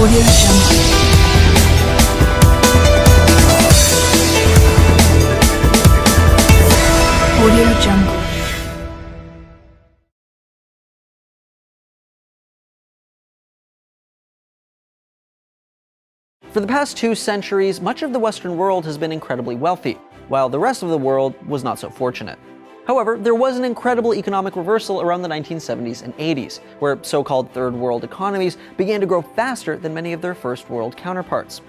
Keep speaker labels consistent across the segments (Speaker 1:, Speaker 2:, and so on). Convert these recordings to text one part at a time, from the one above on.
Speaker 1: Audio Jungle. Audio Jungle.
Speaker 2: For the past 2 centuries, much of the Western world has been incredibly wealthy, while the rest of the world was not so fortunate. However, there was an incredible economic reversal around the 1970s and 80s, where so-called third world economies began to grow faster than many of their first world counterparts.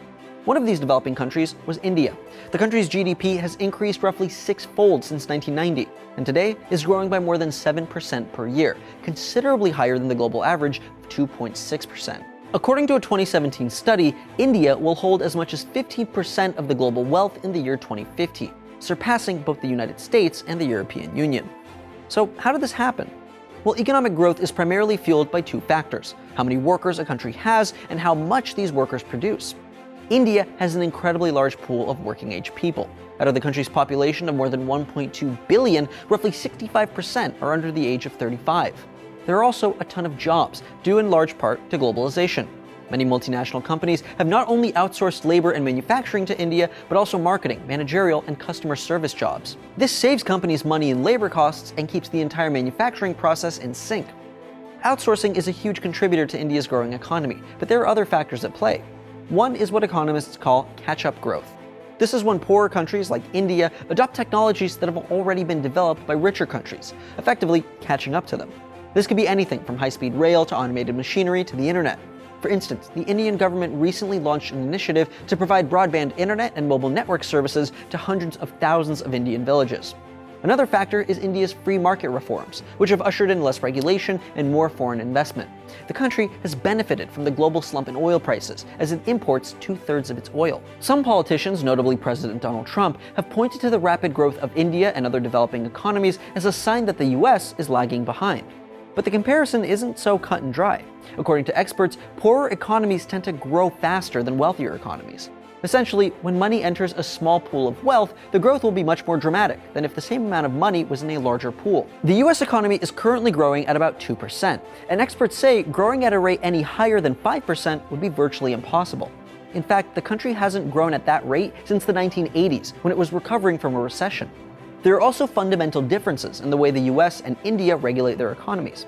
Speaker 2: One of these developing countries was India. The country's GDP has increased roughly 6-fold since 1990, and today is growing by more than 7% per year, considerably higher than the global average of 2.6%. According to a 2017 study, India will hold as much as 15% of the global wealth in the year 2050, surpassing both the United States and the European Union. So how did this happen? Well, economic growth is primarily fueled by 2 factors: how many workers a country has and how much these workers produce. India has an incredibly large pool of working-age people. Out of the country's population of more than 1.2 billion, roughly 65% are under the age of 35. There are also a ton of jobs, due in large part to globalization. Many multinational companies have not only outsourced labor and manufacturing to India, but also marketing, managerial, and customer service jobs. This saves companies money in labor costs and keeps the entire manufacturing process in sync. Outsourcing is a huge contributor to India's growing economy, but there are other factors at play. One is what economists call catch-up growth. This is when poorer countries like India adopt technologies that have already been developed by richer countries, effectively catching up to them. This could be anything from high-speed rail to automated machinery to the internet. For instance, the Indian government recently launched an initiative to provide broadband internet and mobile network services to hundreds of thousands of Indian villages. Another factor is India's free market reforms, which have ushered in less regulation and more foreign investment. The country has benefited from the global slump in oil prices, as it imports 2/3 of its oil. Some politicians, notably President Donald Trump, have pointed to the rapid growth of India and other developing economies as a sign that the US is lagging behind. But the comparison isn't so cut and dry. According to experts, poorer economies tend to grow faster than wealthier economies. Essentially, when money enters a small pool of wealth, the growth will be much more dramatic than if the same amount of money was in a larger pool. The US economy is currently growing at about 2%, and experts say growing at a rate any higher than 5% would be virtually impossible. In fact, the country hasn't grown at that rate since the 1980s, when it was recovering from a recession. There are also fundamental differences in the way the US and India regulate their economies.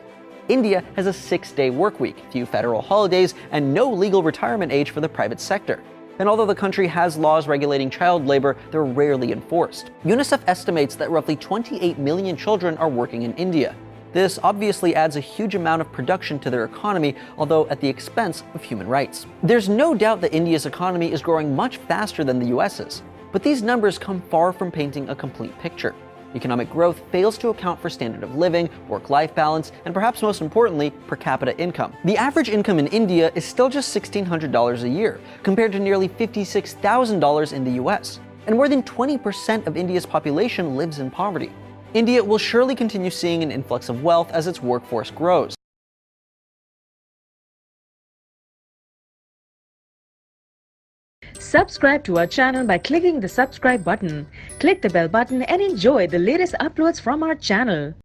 Speaker 2: India has a 6-day work week, few federal holidays, and no legal retirement age for the private sector. And although the country has laws regulating child labor, they're rarely enforced. UNICEF estimates that roughly 28 million children are working in India. This obviously adds a huge amount of production to their economy, although at the expense of human rights. There's no doubt that India's economy is growing much faster than the US's. But these numbers come far from painting a complete picture. Economic growth fails to account for standard of living, work-life balance, and perhaps most importantly, per capita income. The average income in India is still just $1,600 a year, compared to nearly $56,000 in the US. And more than 20% of India's population lives in poverty. India will surely continue seeing an influx of wealth as its workforce grows.
Speaker 3: Subscribe to our channel by clicking the subscribe button. Click the bell button and enjoy the latest uploads from our channel.